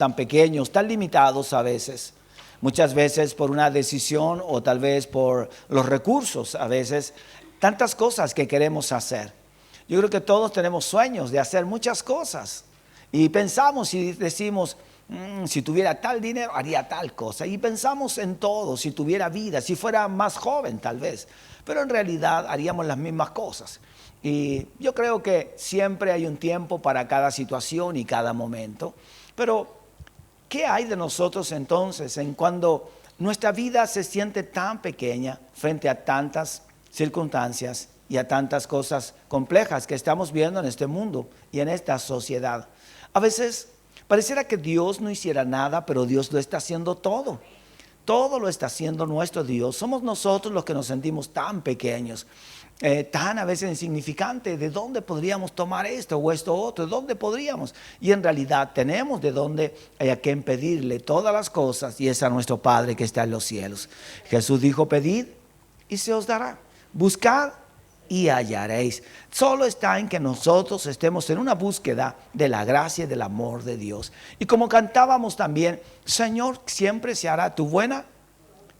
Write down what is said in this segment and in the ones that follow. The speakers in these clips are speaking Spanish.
tan pequeños, tan limitados a veces. Muchas veces por una decisión o tal vez por los recursos, a veces tantas cosas que queremos hacer. Yo creo que todos tenemos sueños de hacer muchas cosas y pensamos y decimos, si tuviera tal dinero haría tal cosa, y pensamos en todo, si tuviera vida, si fuera más joven tal vez, pero en realidad haríamos las mismas cosas. Y yo creo que siempre hay un tiempo para cada situación y cada momento, pero ¿qué hay de nosotros entonces en cuando nuestra vida se siente tan pequeña frente a tantas circunstancias y a tantas cosas complejas que estamos viendo en este mundo y en esta sociedad? A veces pareciera que Dios no hiciera nada, pero Dios lo está haciendo todo. Todo lo está haciendo nuestro Dios. Somos nosotros los que nos sentimos tan pequeños, tan a veces insignificantes. ¿De dónde podríamos tomar esto o esto otro? ¿De dónde podríamos? Y en realidad tenemos de dónde hay a quien pedirle todas las cosas, y es a nuestro Padre que está en los cielos. Jesús dijo: pedid y se os dará. Buscad y hallaréis. Solo está en que nosotros estemos en una búsqueda de la gracia y del amor de Dios. Y como cantábamos también, Señor, siempre se hará tu buena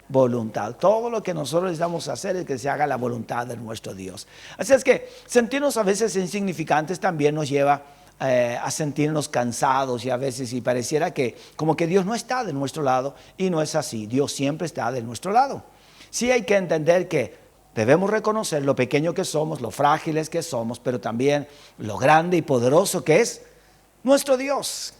voluntad. Todo lo que nosotros necesitamos hacer es que se haga la voluntad de nuestro Dios. Así es que sentirnos a veces insignificantes también nos lleva a sentirnos cansados, y a veces y pareciera que como que Dios no está de nuestro lado, y no es así. Dios siempre está de nuestro lado. Sí hay que entender que debemos reconocer lo pequeño que somos, lo frágiles que somos, pero también lo grande y poderoso que es nuestro Dios.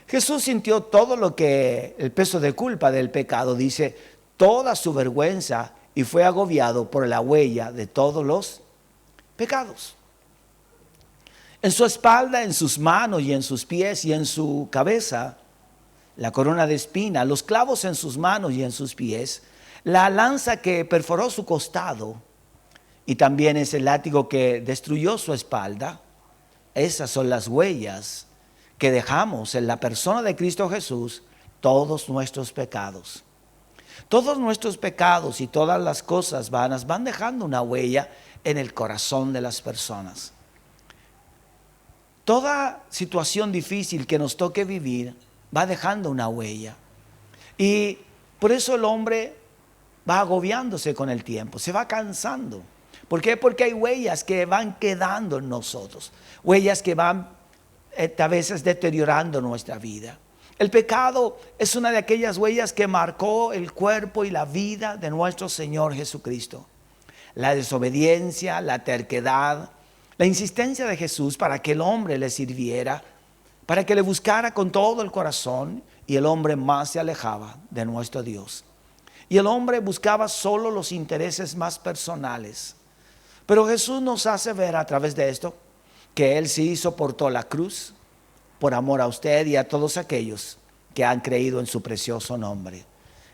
Jesús sintió todo lo que el peso de culpa del pecado, dice, toda su vergüenza, y fue agobiado por la huella de todos los pecados. En su espalda, en sus manos y en sus pies y en su cabeza, la corona de espina, los clavos en sus manos y en sus pies, la lanza que perforó su costado, y también ese látigo que destruyó su espalda. Esas son las huellas que dejamos en la persona de Cristo Jesús, todos nuestros pecados. Todos nuestros pecados y todas las cosas vanas van dejando una huella en el corazón de las personas. Toda situación difícil que nos toque vivir va dejando una huella. Y por eso el hombre va agobiándose con el tiempo, se va cansando. ¿Por qué? Porque hay huellas que van quedando en nosotros, huellas que van a veces deteriorando nuestra vida. El pecado es una de aquellas huellas que marcó el cuerpo y la vida de nuestro Señor Jesucristo. La desobediencia, la terquedad, la insistencia de Jesús para que el hombre le sirviera, para que le buscara con todo el corazón, y el hombre más se alejaba de nuestro Dios. Y el hombre buscaba solo los intereses más personales. Pero Jesús nos hace ver a través de esto que Él sí soportó la cruz por amor a usted y a todos aquellos que han creído en su precioso nombre.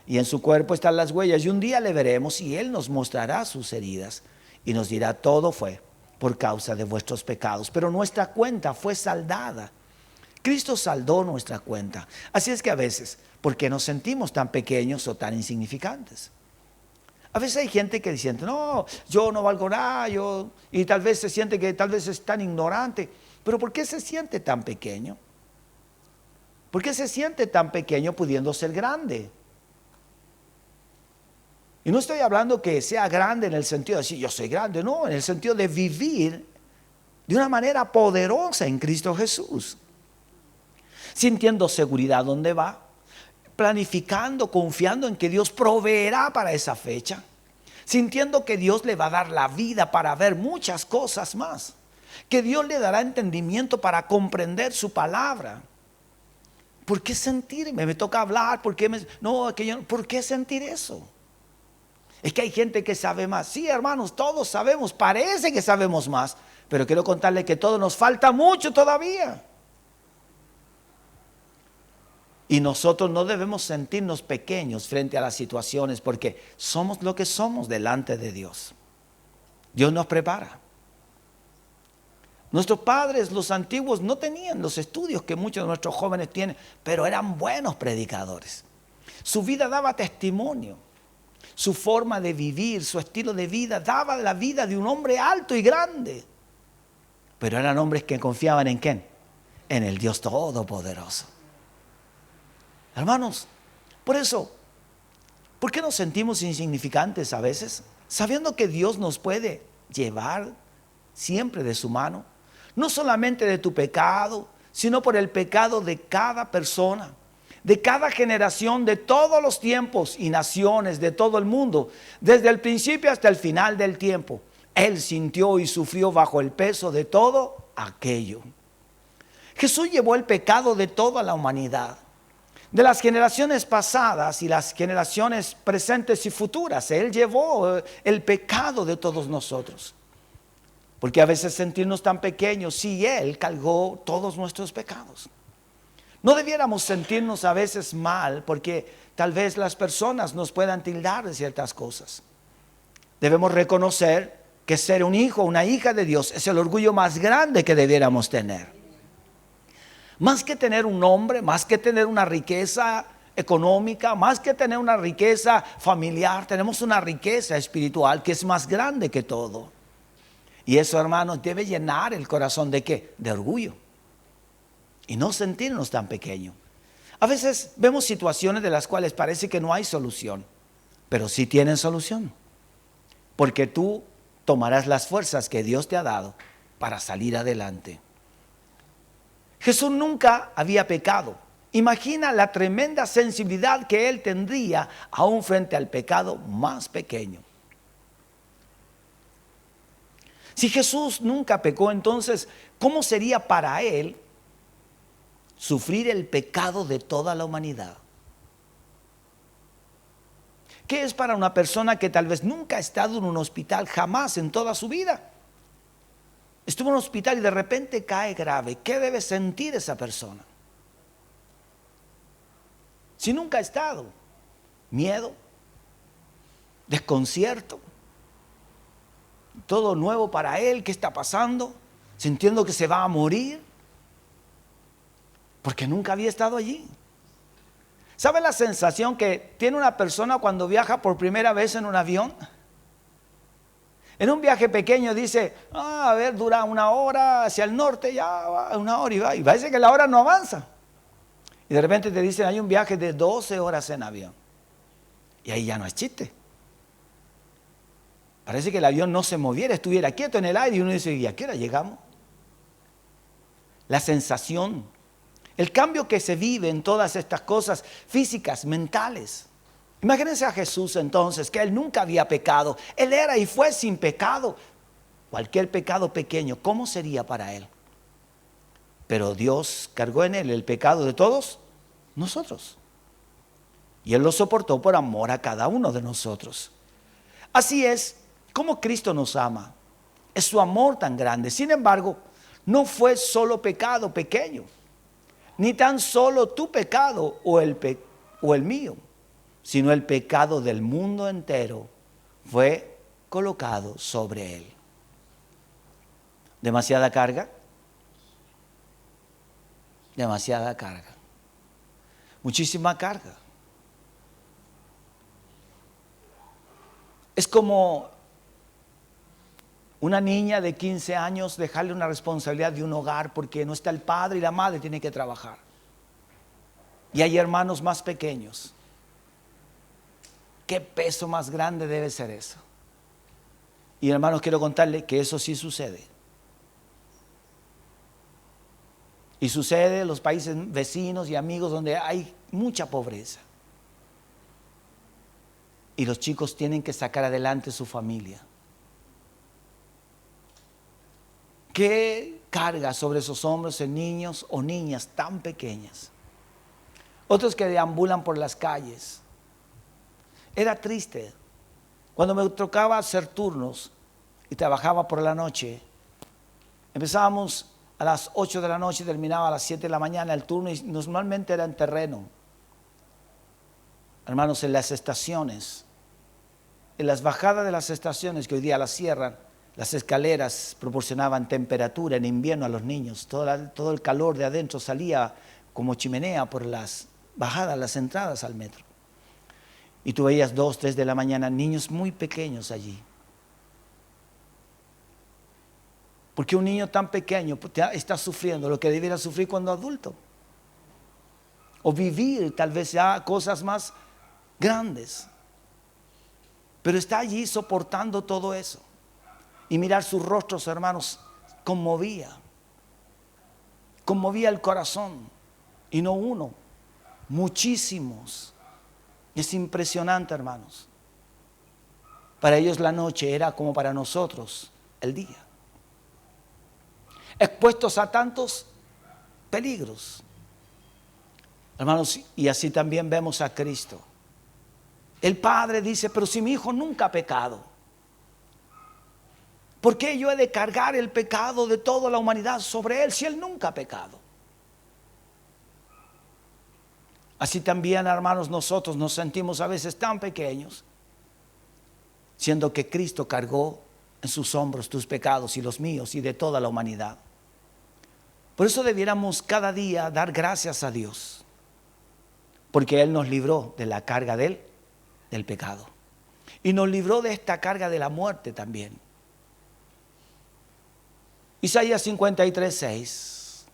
Y en su cuerpo están las huellas, y un día le veremos y Él nos mostrará sus heridas y nos dirá: todo fue por causa de vuestros pecados, pero nuestra cuenta fue saldada. Cristo saldó nuestra cuenta. Así es que a veces, ¿por qué nos sentimos tan pequeños o tan insignificantes? A veces hay gente que dice: no, yo no valgo nada, y tal vez se siente que tal vez es tan ignorante. Pero ¿por qué se siente tan pequeño? ¿Por qué se siente tan pequeño pudiendo ser grande? Y no estoy hablando que sea grande en el sentido de decir yo soy grande, no, en el sentido de vivir de una manera poderosa en Cristo Jesús, sintiendo seguridad donde va, planificando, confiando en que Dios proveerá para esa fecha, sintiendo que Dios le va a dar la vida para ver muchas cosas más, que Dios le dará entendimiento para comprender su palabra. ¿Por qué sentirme? Me toca hablar, ¿por qué ¿por qué sentir eso? Es que hay gente que sabe más. Sí, hermanos, todos sabemos, parece que sabemos más, pero quiero contarle que todo nos falta mucho todavía. Y nosotros no debemos sentirnos pequeños frente a las situaciones, porque somos lo que somos delante de Dios. Dios nos prepara. Nuestros padres, los antiguos, no tenían los estudios que muchos de nuestros jóvenes tienen, pero eran buenos predicadores. Su vida daba testimonio. Su forma de vivir, su estilo de vida, daba la vida de un hombre alto y grande. Pero eran hombres que confiaban ¿en quién? En el Dios Todopoderoso. Hermanos, por eso, ¿por qué nos sentimos insignificantes a veces? Sabiendo que Dios nos puede llevar siempre de su mano, no solamente de tu pecado, sino por el pecado de cada persona, de cada generación, de todos los tiempos y naciones, de todo el mundo, desde el principio hasta el final del tiempo. Él sintió y sufrió bajo el peso de todo aquello. Jesús llevó el pecado de toda la humanidad, de las generaciones pasadas y las generaciones presentes y futuras. Él llevó el pecado de todos nosotros. Porque a veces sentirnos tan pequeños, sí, Él cargó todos nuestros pecados. No debiéramos sentirnos a veces mal porque tal vez las personas nos puedan tildar de ciertas cosas. Debemos reconocer que ser un hijo o una hija de Dios es el orgullo más grande que debiéramos tener. Más que tener un nombre, más que tener una riqueza económica, más que tener una riqueza familiar, tenemos una riqueza espiritual que es más grande que todo. Y eso, hermanos, debe llenar el corazón ¿de qué? De orgullo. Y no sentirnos tan pequeños. A veces vemos situaciones de las cuales parece que no hay solución, pero sí tienen solución. Porque tú tomarás las fuerzas que Dios te ha dado para salir adelante. Jesús nunca había pecado. Imagina la tremenda sensibilidad que Él tendría aún frente al pecado más pequeño. Si Jesús nunca pecó, entonces, ¿cómo sería para Él sufrir el pecado de toda la humanidad? ¿Qué es para una persona que tal vez nunca ha estado en un hospital jamás en toda su vida? Estuvo en un hospital y de repente cae grave. ¿Qué debe sentir esa persona? Si nunca ha estado, miedo, desconcierto, todo nuevo para él. ¿Qué está pasando? Sintiendo que se va a morir porque nunca había estado allí. ¿Sabe la sensación que tiene una persona cuando viaja por primera vez en un avión? En un viaje pequeño dice, a ver, dura una hora hacia el norte, ya va una hora y va. Y parece que la hora no avanza. Y de repente te dicen, hay un viaje de 12 horas en avión. Y ahí ya no es chiste. Parece que el avión no se moviera, estuviera quieto en el aire y uno dice, ¿y a qué hora llegamos? La sensación, el cambio que se vive en todas estas cosas físicas, mentales. Imagínense a Jesús entonces, que Él nunca había pecado. Él era y fue sin pecado. Cualquier pecado pequeño, ¿cómo sería para Él? Pero Dios cargó en Él el pecado de todos nosotros. Y Él lo soportó por amor a cada uno de nosotros. Así es como Cristo nos ama. Es su amor tan grande. Sin embargo, no fue solo pecado pequeño, ni tan solo tu pecado o el mío, sino el pecado del mundo entero fue colocado sobre Él. ¿Demasiada carga? Demasiada carga. Muchísima carga. Es como una niña de 15 años dejarle una responsabilidad de un hogar porque no está el padre y la madre tiene que trabajar. Y hay hermanos más pequeños. ¿Qué peso más grande debe ser eso? Y hermanos, quiero contarles que eso sí sucede. Y sucede en los países vecinos y amigos donde hay mucha pobreza. Y los chicos tienen que sacar adelante su familia. ¿Qué carga sobre esos hombros en niños o niñas tan pequeñas? Otros que deambulan por las calles. Era triste. Cuando me tocaba hacer turnos y trabajaba por la noche, empezábamos a las 8 de la noche, terminaba a las 7 de la mañana el turno y normalmente era en terreno. Hermanos, en las estaciones, en las bajadas de las estaciones que hoy día las cierran, las escaleras proporcionaban temperatura en invierno a los niños. Todo el calor de adentro salía como chimenea por las bajadas, las entradas al metro. Y tú veías 2, 3 de la mañana, niños muy pequeños allí. Porque un niño tan pequeño está sufriendo lo que debiera sufrir cuando adulto. o vivir tal vez ya cosas más grandes. Pero está allí soportando todo eso. Y mirar sus rostros, hermanos, conmovía el corazón. Y no uno, muchísimos. Es impresionante, hermanos. Para ellos la noche era como para nosotros el día. Expuestos a tantos peligros. Hermanos, y así también vemos a Cristo. El Padre dice, pero si mi Hijo nunca ha pecado, ¿por qué yo he de cargar el pecado de toda la humanidad sobre Él si Él nunca ha pecado? Así también, hermanos, nosotros nos sentimos a veces tan pequeños, siendo que Cristo cargó en sus hombros tus pecados y los míos y de toda la humanidad. Por eso debiéramos cada día dar gracias a Dios, porque Él nos libró de la carga del pecado y nos libró de esta carga de la muerte también. Isaías 53:6.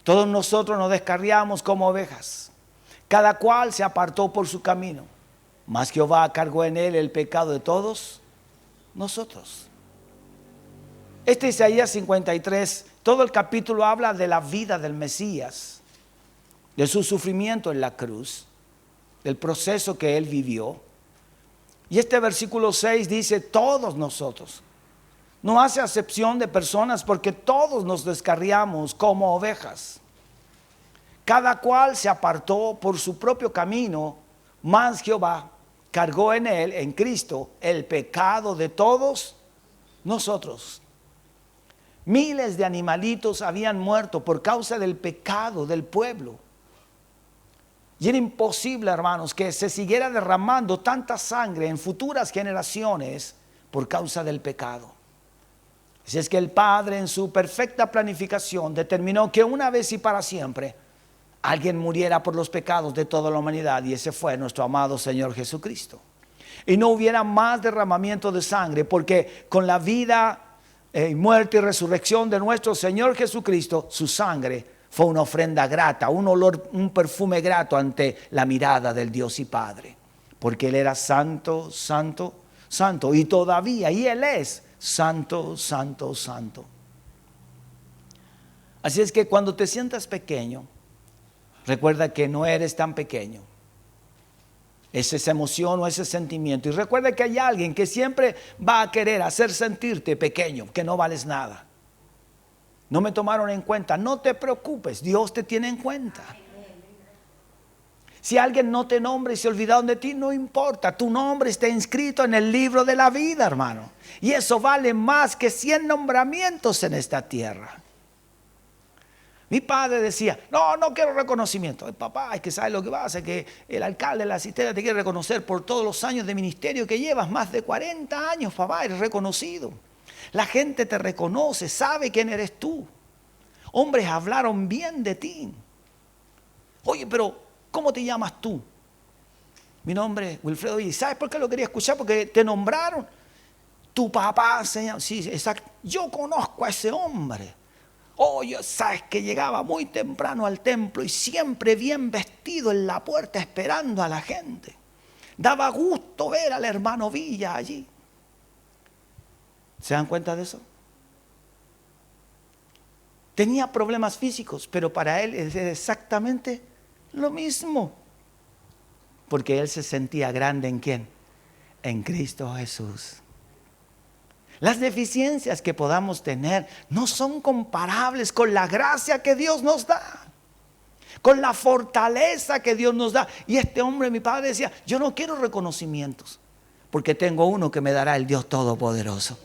Todos nosotros nos descarriamos como ovejas, cada cual se apartó por su camino, mas Jehová cargó en él el pecado de todos nosotros. Este Isaías 53, todo el capítulo habla de la vida del Mesías, de su sufrimiento en la cruz, del proceso que él vivió. Y este versículo 6 dice, todos nosotros. No hace acepción de personas porque todos nos descarriamos como ovejas. Cada cual se apartó por su propio camino, mas Jehová cargó en él, en Cristo, el pecado de todos nosotros. Miles de animalitos habían muerto por causa del pecado del pueblo. Y era imposible, hermanos, que se siguiera derramando tanta sangre en futuras generaciones por causa del pecado. Así es que el Padre, en su perfecta planificación, determinó que una vez y para siempre alguien muriera por los pecados de toda la humanidad, y ese fue nuestro amado Señor Jesucristo. Y no hubiera más derramamiento de sangre, porque con la vida, muerte y resurrección de nuestro Señor Jesucristo, su sangre fue una ofrenda grata, un olor, un perfume grato ante la mirada del Dios y Padre, porque Él era santo, santo, santo, y todavía, y Él es santo, santo, santo. Así es que cuando te sientas pequeño, recuerda que no eres tan pequeño. Es esa emoción o ese sentimiento. Y recuerda que hay alguien que siempre va a querer hacer sentirte pequeño, que no vales nada. No me tomaron en cuenta. No te preocupes, Dios te tiene en cuenta. Si alguien no te nombra y se olvidaron de ti, no importa. Tu nombre está inscrito en el libro de la vida, hermano. Y eso vale más que 100 nombramientos en esta tierra. Mi padre decía, no quiero reconocimiento. Ay, papá, es que sabes lo que pasa, que el alcalde de la cisterna te quiere reconocer por todos los años de ministerio que llevas, más de 40 años, papá, eres reconocido. La gente te reconoce, sabe quién eres tú. Hombres hablaron bien de ti. Oye, pero ¿cómo te llamas tú? Mi nombre es Wilfredo. ¿Y sabes por qué lo quería escuchar? Porque te nombraron. Tu papá se llama, sí, exacto. Yo conozco a ese hombre. Oye, sabes que llegaba muy temprano al templo y siempre bien vestido en la puerta esperando a la gente. Daba gusto ver al hermano Villa allí. ¿Se dan cuenta de eso? Tenía problemas físicos, pero para él es exactamente lo mismo. Porque él se sentía grande ¿en quién? En Cristo Jesús. Las deficiencias que podamos tener no son comparables con la gracia que Dios nos da, con la fortaleza que Dios nos da. Y este hombre, mi padre, decía, yo no quiero reconocimientos, porque tengo uno que me dará el Dios Todopoderoso.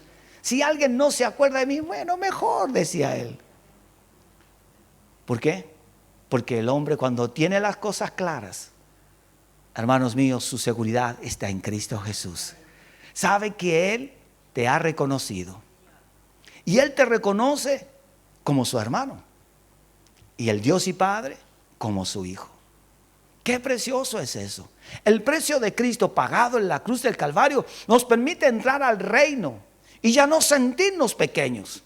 Si alguien no se acuerda de mí, bueno, mejor, decía él. ¿Por qué? Porque el hombre, cuando tiene las cosas claras, hermanos míos, su seguridad está en Cristo Jesús. Sabe que Él te ha reconocido. Y Él te reconoce como su hermano. Y el Dios y Padre como su Hijo. Qué precioso es eso. El precio de Cristo pagado en la cruz del Calvario nos permite entrar al reino y ya no sentirnos pequeños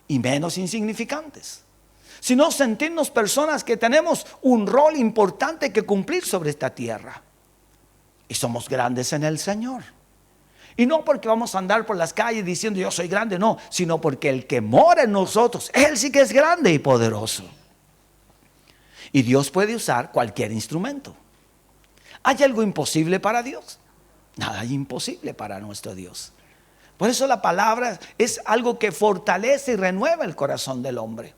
y menos insignificantes. sino sentirnos personas que tenemos un rol importante que cumplir sobre esta tierra. Y somos grandes en el Señor. Y no porque vamos a andar por las calles diciendo yo soy grande, no, sino porque el que mora en nosotros, Él sí que es grande y poderoso. Y Dios puede usar cualquier instrumento. ¿Hay algo imposible para Dios? Nada hay imposible para nuestro Dios. Por eso la palabra es algo que fortalece y renueva el corazón del hombre.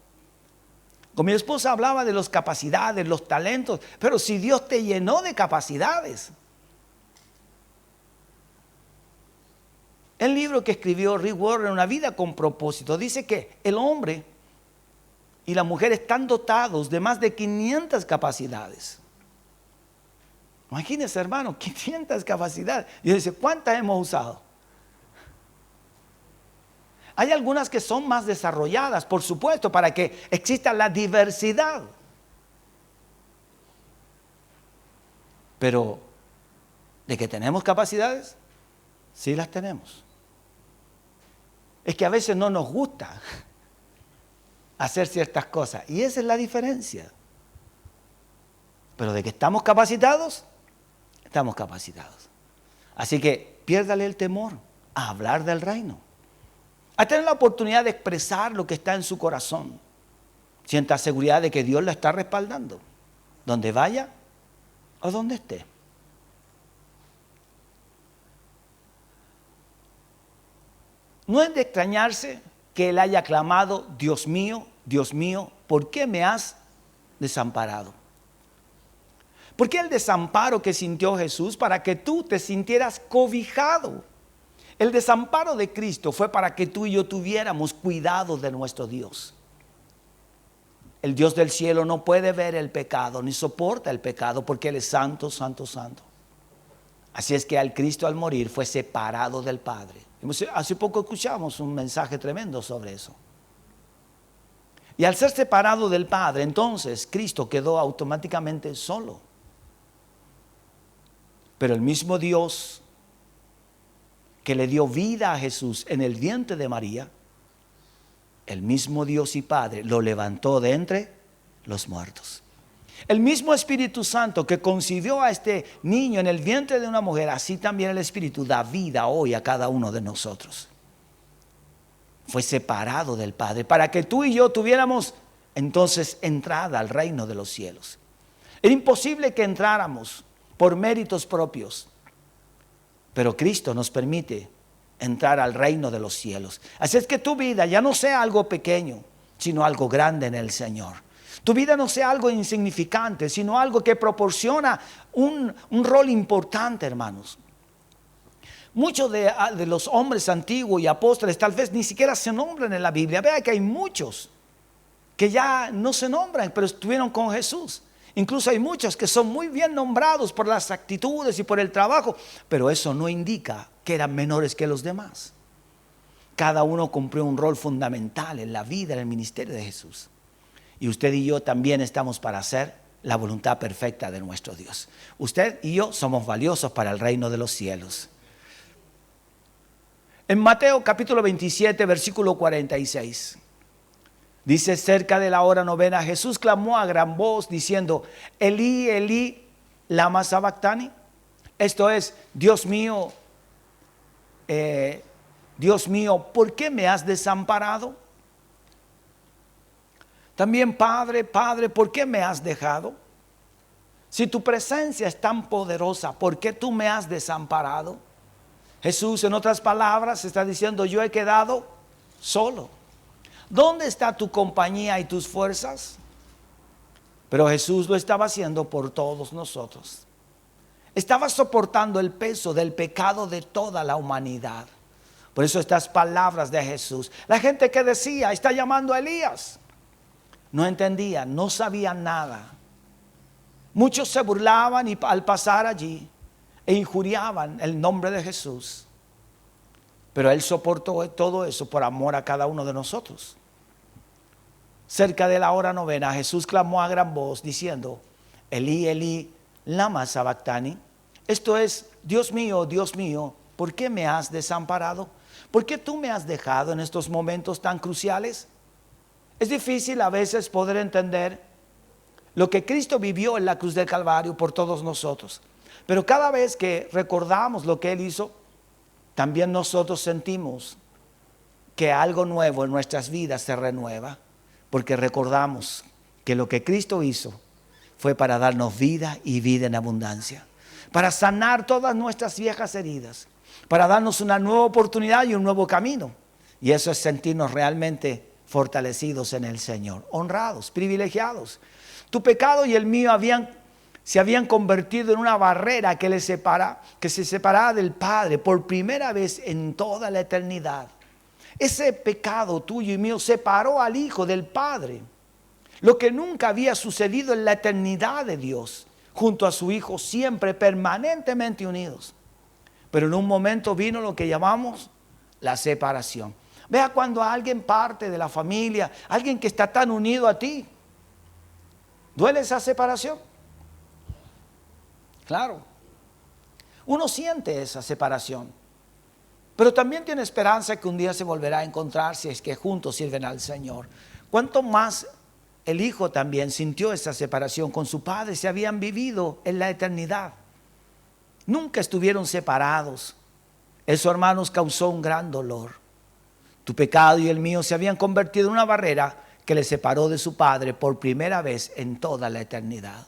Con mi esposa hablaba de las capacidades, los talentos, pero si Dios te llenó de capacidades. El libro que escribió Rick Warren, Una vida con propósito, dice que el hombre y la mujer están dotados de más de 500 capacidades. Imagínense, hermano, 500 capacidades. Y dice, ¿cuántas hemos usado? Hay algunas que son más desarrolladas, por supuesto, para que exista la diversidad. Pero, ¿de que tenemos capacidades? Sí las tenemos. Es que a veces no nos gusta hacer ciertas cosas. Y esa es la diferencia. Pero de que estamos capacitados, estamos capacitados. Así que piérdale el temor a hablar del reino. A tener la oportunidad de expresar lo que está en su corazón. Sienta seguridad de que Dios la está respaldando. Donde vaya o donde esté. No es de extrañarse que él haya clamado, Dios mío, ¿por qué me has desamparado? ¿Por qué el desamparo que sintió Jesús? Para que tú te sintieras cobijado. El desamparo de Cristo fue para que tú y yo tuviéramos cuidado de nuestro Dios. El Dios del cielo no puede ver el pecado, ni soporta el pecado, porque Él es santo, santo, santo. Así es que al Cristo al morir fue separado del Padre. Hace poco escuchamos un mensaje tremendo sobre eso. Y al ser separado del Padre, entonces Cristo quedó automáticamente solo. Pero el mismo Dios que le dio vida a Jesús en el vientre de María, el mismo Dios y Padre lo levantó de entre los muertos. El mismo Espíritu Santo que concibió a este niño en el vientre de una mujer, así también el Espíritu da vida hoy a cada uno de nosotros. Fue separado del Padre para que tú y yo tuviéramos entonces entrada al reino de los cielos. Era imposible que entráramos por méritos propios, pero Cristo nos permite entrar al reino de los cielos. Así es que tu vida ya no sea algo pequeño, sino algo grande en el Señor. Tu vida no sea algo insignificante, sino algo que proporciona un rol importante, hermanos. Muchos de los hombres antiguos y apóstoles tal vez ni siquiera se nombran en la Biblia. Vea que hay muchos que ya no se nombran, pero estuvieron con Jesús. Incluso hay muchos que son muy bien nombrados por las actitudes y por el trabajo, pero eso no indica que eran menores que los demás. Cada uno cumplió un rol fundamental en la vida, en el ministerio de Jesús. Y usted y yo también estamos para hacer la voluntad perfecta de nuestro Dios. Usted y yo somos valiosos para el reino de los cielos. En Mateo capítulo 27, versículo 46, dice: cerca de la hora novena, Jesús clamó a gran voz diciendo: Elí, Elí, lama sabactani. Esto es: Dios mío, ¿por qué me has desamparado? También, Padre, Padre, ¿por qué me has dejado? Si tu presencia es tan poderosa, ¿por qué tú me has desamparado? Jesús, en otras palabras, está diciendo: yo he quedado solo. ¿Dónde está tu compañía y tus fuerzas? Pero Jesús lo estaba haciendo por todos nosotros. Estaba soportando el peso del pecado de toda la humanidad. Por eso estas palabras de Jesús. La gente que decía: está llamando a Elías, no entendían, no sabían nada. Muchos se burlaban y al pasar allí e injuriaban el nombre de Jesús. Pero Él soportó todo eso por amor a cada uno de nosotros. Cerca de la hora novena, Jesús clamó a gran voz diciendo: Elí, Elí, lama sabactani. Esto es: Dios mío, ¿por qué me has desamparado? ¿Por qué tú me has dejado en estos momentos tan cruciales? Es difícil a veces poder entender lo que Cristo vivió en la cruz del Calvario por todos nosotros. Pero cada vez que recordamos lo que Él hizo, también nosotros sentimos que algo nuevo en nuestras vidas se renueva, porque recordamos que lo que Cristo hizo fue para darnos vida y vida en abundancia, para sanar todas nuestras viejas heridas, para darnos una nueva oportunidad y un nuevo camino. Y eso es sentirnos realmente fortalecidos en el Señor, honrados, privilegiados. Tu pecado y el mío se habían convertido en una barrera que se separaba del Padre por primera vez en toda la eternidad. Ese pecado tuyo y mío separó al Hijo del Padre, lo que nunca había sucedido en la eternidad de Dios, junto a su Hijo, siempre permanentemente unidos. Pero en un momento vino lo que llamamos la separación. Vea cuando alguien parte de la familia, alguien que está tan unido a ti, ¿duele esa separación? Claro, uno siente esa separación, pero también tiene esperanza que un día se volverá a encontrar si es que juntos sirven al Señor. Cuanto más el Hijo también sintió esa separación con su Padre, se habían vivido en la eternidad. Nunca estuvieron separados. Eso, hermanos, causó un gran dolor. Tu pecado y el mío se habían convertido en una barrera que le separó de su Padre por primera vez en toda la eternidad.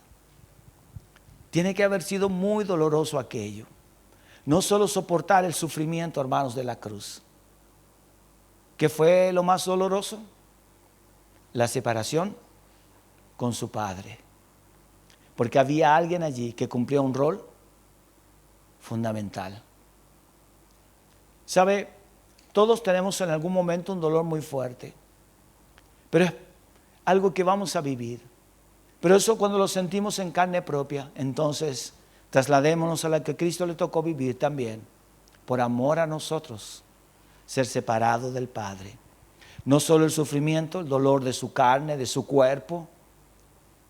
Tiene que haber sido muy doloroso aquello. No solo soportar el sufrimiento, hermanos, de la cruz. ¿Qué fue lo más doloroso? La separación con su Padre. Porque había alguien allí que cumplía un rol fundamental. ¿Sabe? Todos tenemos en algún momento un dolor muy fuerte. Pero es algo que vamos a vivir. Pero eso cuando lo sentimos en carne propia, entonces trasladémonos a la que Cristo le tocó vivir también, por amor a nosotros, ser separado del Padre. No solo el sufrimiento, el dolor de su carne, de su cuerpo,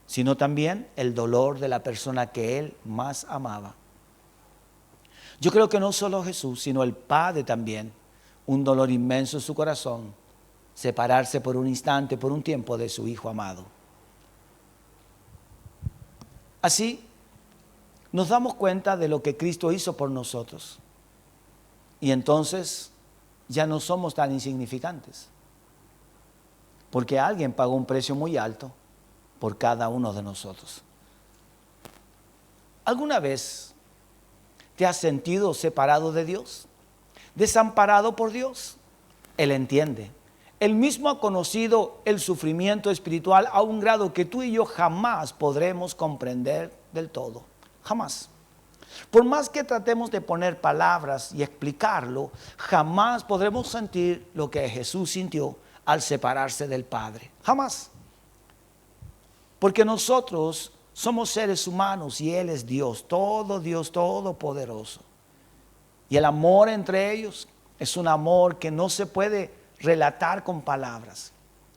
sino también el dolor de la persona que Él más amaba. Yo creo que no solo Jesús, sino el Padre también, un dolor inmenso en su corazón, separarse por un instante, por un tiempo de su Hijo amado. Así, nos damos cuenta de lo que Cristo hizo por nosotros. Y entonces ya no somos tan insignificantes. Porque alguien pagó un precio muy alto por cada uno de nosotros. ¿Alguna vez te has sentido separado de Dios? ¿Desamparado por Dios? Él entiende. Él mismo ha conocido el sufrimiento espiritual a un grado que tú y yo jamás podremos comprender del todo. Jamás. Por más que tratemos de poner palabras y explicarlo, jamás podremos sentir lo que Jesús sintió al separarse del Padre. Jamás. Porque nosotros somos seres humanos y Él es Dios todopoderoso. Y el amor entre ellos es un amor que no se puede relatar con palabras.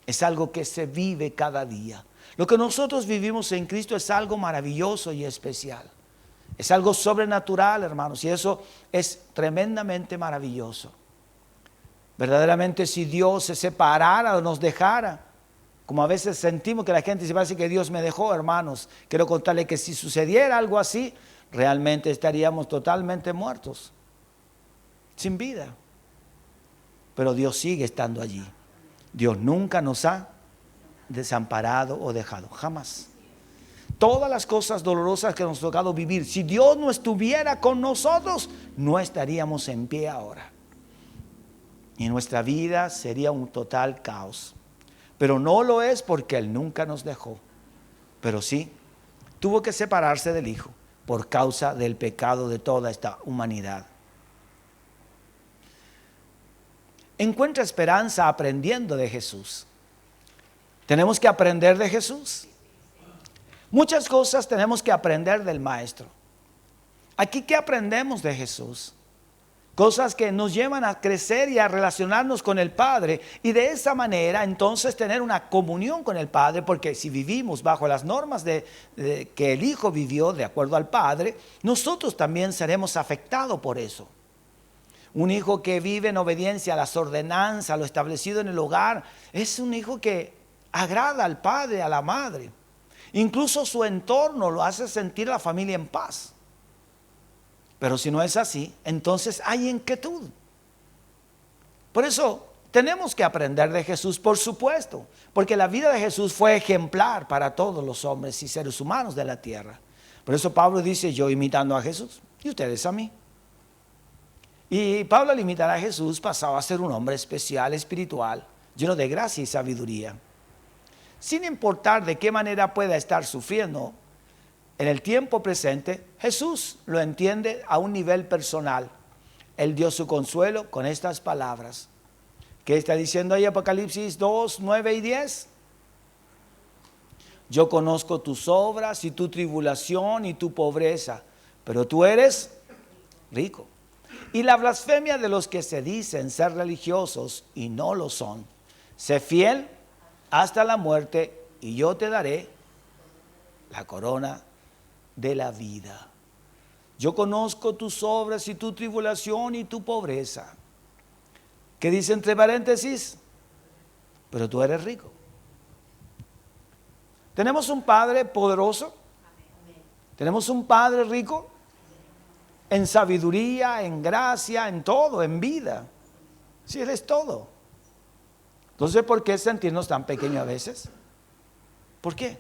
Es algo que se vive cada día. Lo que nosotros vivimos en Cristo es algo maravilloso y especial. Es algo sobrenatural, hermanos, y eso es tremendamente maravilloso. Verdaderamente, si Dios se separara o nos dejara, como a veces sentimos que la gente se parece que Dios me dejó, hermanos, quiero contarle que si sucediera algo así, realmente estaríamos totalmente muertos, sin vida. Pero Dios sigue estando allí. Dios nunca nos ha desamparado o dejado, jamás. Todas las cosas dolorosas que nos ha tocado vivir, si Dios no estuviera con nosotros, no estaríamos en pie ahora. Y nuestra vida sería un total caos. Pero no lo es porque Él nunca nos dejó. Pero sí, tuvo que separarse del Hijo por causa del pecado de toda esta humanidad. Encuentra esperanza aprendiendo de Jesús. Tenemos que aprender de Jesús. Muchas cosas tenemos que aprender del Maestro. Aquí, ¿qué aprendemos de Jesús? Cosas que nos llevan a crecer y a relacionarnos con el Padre. Y de esa manera, entonces, tener una comunión con el Padre. Porque si vivimos bajo las normas que el Hijo vivió de acuerdo al Padre, nosotros también seremos afectados por eso. Un hijo que vive en obediencia a las ordenanzas, a lo establecido en el hogar, es un hijo que agrada al padre, a la madre. Incluso su entorno lo hace sentir a la familia en paz. Pero si no es así, entonces hay inquietud. Por eso tenemos que aprender de Jesús, por supuesto, porque la vida de Jesús fue ejemplar para todos los hombres y seres humanos de la tierra. Por eso Pablo dice, yo imitando a Jesús y ustedes a mí. Y Pablo al imitar a Jesús pasaba a ser un hombre especial, espiritual, lleno de gracia y sabiduría. Sin importar de qué manera pueda estar sufriendo, en el tiempo presente, Jesús lo entiende a un nivel personal. Él dio su consuelo con estas palabras. ¿Qué está diciendo ahí Apocalipsis 2, 9 y 10? Yo conozco tus obras y tu tribulación y tu pobreza, pero tú eres rico. Y la blasfemia de los que se dicen ser religiosos y no lo son. Sé fiel hasta la muerte y yo te daré la corona de la vida. Yo conozco tus obras y tu tribulación y tu pobreza. ¿Qué dice entre paréntesis? Pero tú eres rico. Tenemos un Padre poderoso. Tenemos un Padre rico en sabiduría, en gracia, en todo, en vida. Si Él es todo. Entonces, ¿por qué sentirnos tan pequeños a veces? ¿Por qué?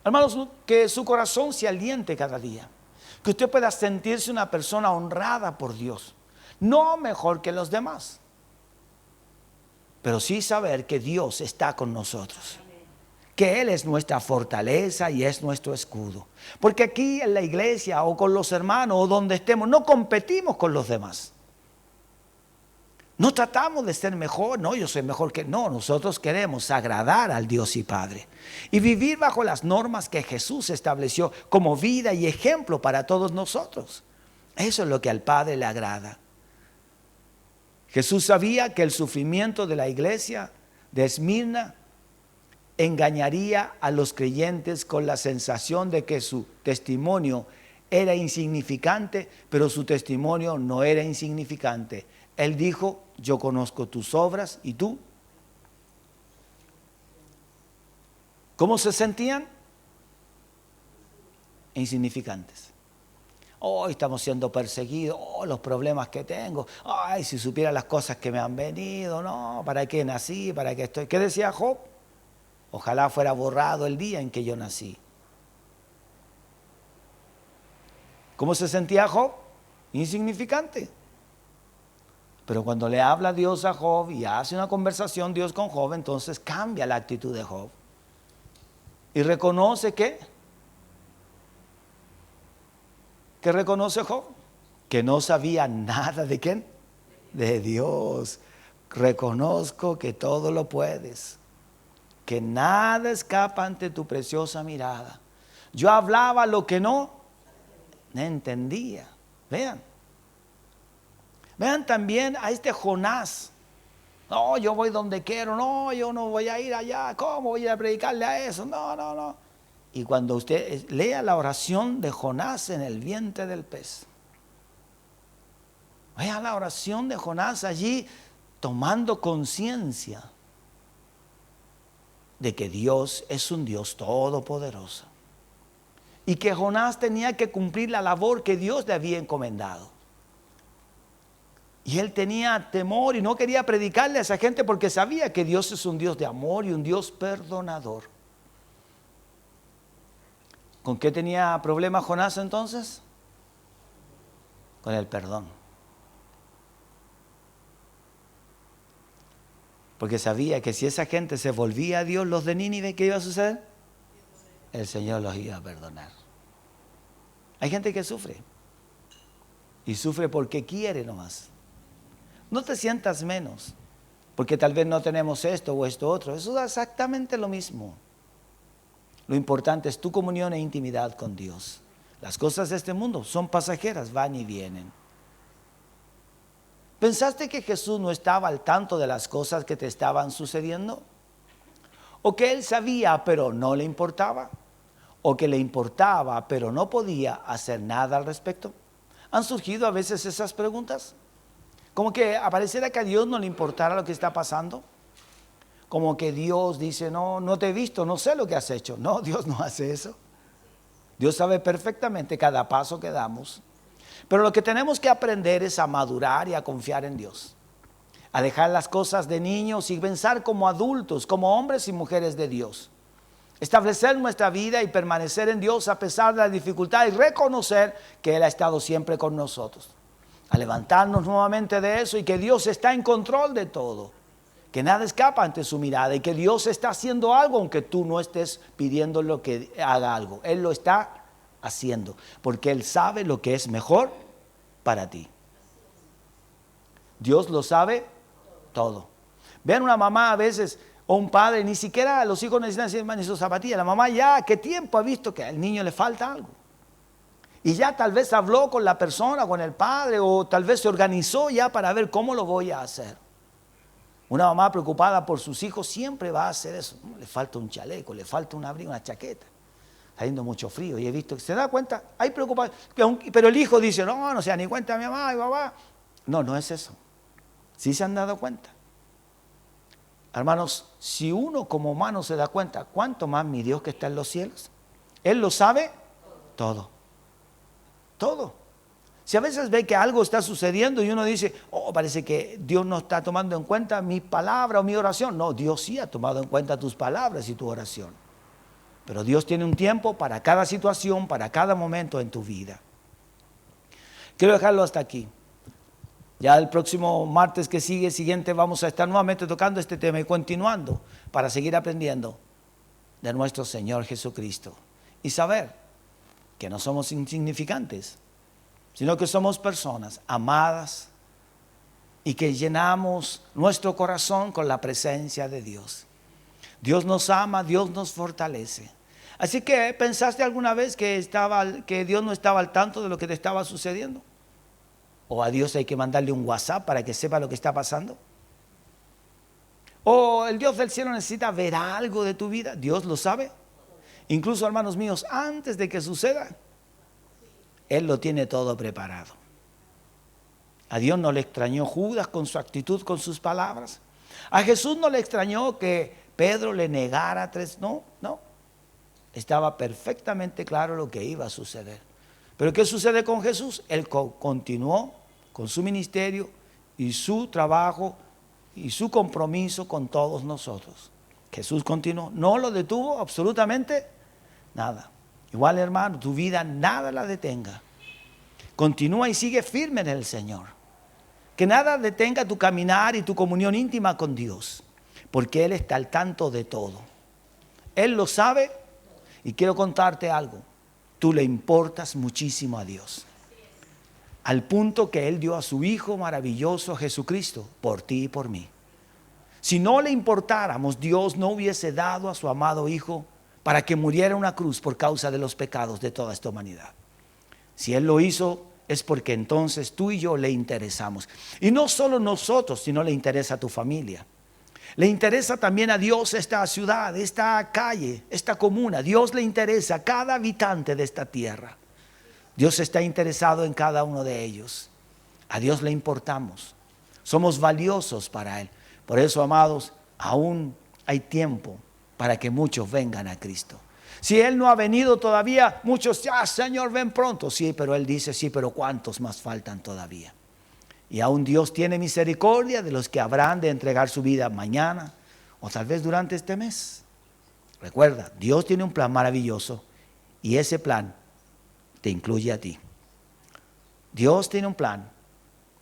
Hermanos, que su corazón se aliente cada día. Que usted pueda sentirse una persona honrada por Dios. No mejor que los demás. Pero sí saber que Dios está con nosotros. Que Él es nuestra fortaleza y es nuestro escudo. Porque aquí en la iglesia o con los hermanos o donde estemos, no competimos con los demás. No tratamos de ser mejor, no, yo soy mejor que no. Nosotros queremos agradar al Dios y Padre. Y vivir bajo las normas que Jesús estableció como vida y ejemplo para todos nosotros. Eso es lo que al Padre le agrada. Jesús sabía que el sufrimiento de la iglesia de Esmirna engañaría a los creyentes con la sensación de que su testimonio era insignificante, pero su testimonio no era insignificante. Él dijo, yo conozco tus obras y tú. ¿Cómo se sentían? Insignificantes. Hoy estamos siendo perseguidos, los problemas que tengo. Ay, si supiera las cosas que me han venido, no, ¿para qué nací? ¿Para qué estoy? ¿Qué decía Job? Ojalá fuera borrado el día en que yo nací. ¿Cómo se sentía Job? Insignificante. Pero cuando le habla Dios a Job y hace una conversación Dios con Job, entonces cambia la actitud de Job. Y reconoce que reconoce Job, que no sabía nada de quién, de Dios. Reconozco que todo lo puedes, que nada escapa ante tu preciosa mirada. Yo hablaba lo que no entendía. Vean también a este Jonás. No, yo voy donde quiero. No, yo no voy a ir allá. ¿Cómo voy a predicarle a eso? No. Y cuando usted lea la oración de Jonás en el vientre del pez, vea la oración de Jonás allí tomando conciencia de que Dios es un Dios todopoderoso y que Jonás tenía que cumplir la labor que Dios le había encomendado. Y él tenía temor y no quería predicarle a esa gente porque sabía que Dios es un Dios de amor y un Dios perdonador. ¿Con qué tenía problema Jonás entonces? Con el perdón. Porque sabía que si esa gente se volvía a Dios, los de Nínive, ¿qué iba a suceder? El Señor los iba a perdonar. Hay gente que sufre. Y sufre porque quiere nomás. No te sientas menos, porque tal vez no tenemos esto o esto otro. Eso es exactamente lo mismo. Lo importante es tu comunión e intimidad con Dios. Las cosas de este mundo son pasajeras, van y vienen. ¿Pensaste que Jesús no estaba al tanto de las cosas que te estaban sucediendo? ¿O que Él sabía pero no le importaba? ¿O que le importaba pero no podía hacer nada al respecto? ¿Han surgido a veces esas preguntas? Como que apareciera que a Dios no le importara lo que está pasando. como que Dios dice, no, no te he visto, no sé lo que has hecho. No, Dios no hace eso. Dios sabe perfectamente cada paso que damos. Pero lo que tenemos que aprender es a madurar y a confiar en Dios. A dejar las cosas de niños y pensar como adultos, como hombres y mujeres de Dios. Establecer nuestra vida y permanecer en Dios a pesar de la dificultad y reconocer que Él ha estado siempre con nosotros. A levantarnos nuevamente de eso y que Dios está en control de todo. Que nada escapa ante su mirada y que Dios está haciendo algo aunque tú no estés pidiéndole que haga algo. Él lo está haciendo porque Él sabe lo que es mejor para ti. Dios lo sabe todo. Vean una mamá a veces o un padre, ni siquiera los hijos necesitan ni sus zapatillas. La mamá ya, ¿qué tiempo ha visto que al niño le falta algo? Y ya tal vez habló con la persona, con el padre, o tal vez se organizó ya para ver cómo lo voy a hacer. Una mamá preocupada por sus hijos siempre va a hacer eso. Le falta un chaleco, le falta un abrigo, una chaqueta. Está haciendo mucho frío y he visto que se da cuenta, hay preocupación. Pero el hijo dice, no se da ni cuenta mi mamá y papá. No, no es eso. Sí se han dado cuenta. Hermanos, si uno como humano se da cuenta, ¿cuánto más mi Dios que está en los cielos? Él lo sabe todo. Todo. Si a veces ve que algo está sucediendo y uno dice, parece que Dios no está tomando en cuenta mi palabra o mi oración. No, Dios sí ha tomado en cuenta tus palabras y tu oración. Pero Dios tiene un tiempo para cada situación, para cada momento en tu vida. Quiero dejarlo hasta aquí. Ya el próximo martes que siguiente, vamos a estar nuevamente tocando este tema y continuando para seguir aprendiendo de nuestro Señor Jesucristo. Y saber que no somos insignificantes, sino que somos personas amadas y que llenamos nuestro corazón con la presencia de Dios. Dios nos ama, Dios nos fortalece. Así que, ¿pensaste alguna vez que Dios no estaba al tanto de lo que te estaba sucediendo? ¿O a Dios hay que mandarle un WhatsApp para que sepa lo que está pasando? ¿O el Dios del cielo necesita ver algo de tu vida? Dios lo sabe. Incluso, hermanos míos, antes de que suceda, Él lo tiene todo preparado. A Dios no le extrañó Judas con su actitud, con sus palabras. A Jesús no le extrañó que Pedro le negara 3. No. Estaba perfectamente claro lo que iba a suceder. Pero ¿qué sucede con Jesús? Él continuó con su ministerio y su trabajo y su compromiso con todos nosotros. Jesús continuó, no lo detuvo absolutamente nada. Igual, hermano, tu vida nada la detenga. Continúa y sigue firme en el Señor. Que nada detenga tu caminar y tu comunión íntima con Dios, porque Él está al tanto de todo. Él lo sabe y quiero contarte algo. Tú le importas muchísimo a Dios. Al punto que Él dio a su Hijo maravilloso Jesucristo por ti y por mí. Si no le importáramos, Dios no hubiese dado a su amado Hijo para que muriera en una cruz por causa de los pecados de toda esta humanidad. Si Él lo hizo, es porque entonces tú y yo le interesamos. Y no solo nosotros, sino le interesa a tu familia. Le interesa también a Dios esta ciudad, esta calle, esta comuna. Dios le interesa a cada habitante de esta tierra. Dios está interesado en cada uno de ellos. A Dios le importamos. Somos valiosos para Él. Por eso, amados, aún hay tiempo para que muchos vengan a Cristo. Si Él no ha venido todavía, muchos, Señor, ven pronto. Sí, pero Él dice, sí, pero ¿cuántos más faltan todavía? Y aún Dios tiene misericordia de los que habrán de entregar su vida mañana o tal vez durante este mes. Recuerda, Dios tiene un plan maravilloso y ese plan te incluye a ti. Dios tiene un plan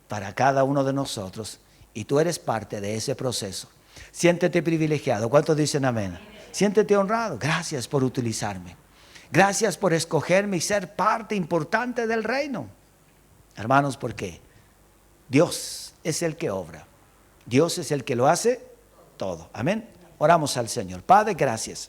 para cada uno de nosotros y tú eres parte de ese proceso. Siéntete privilegiado. ¿Cuántos dicen amén? Siéntete honrado. Gracias por utilizarme. Gracias por escogerme y ser parte importante del reino. Hermanos, ¿por qué? Dios es el que obra. Dios es el que lo hace todo. Amén. Oramos al Señor. Padre, gracias.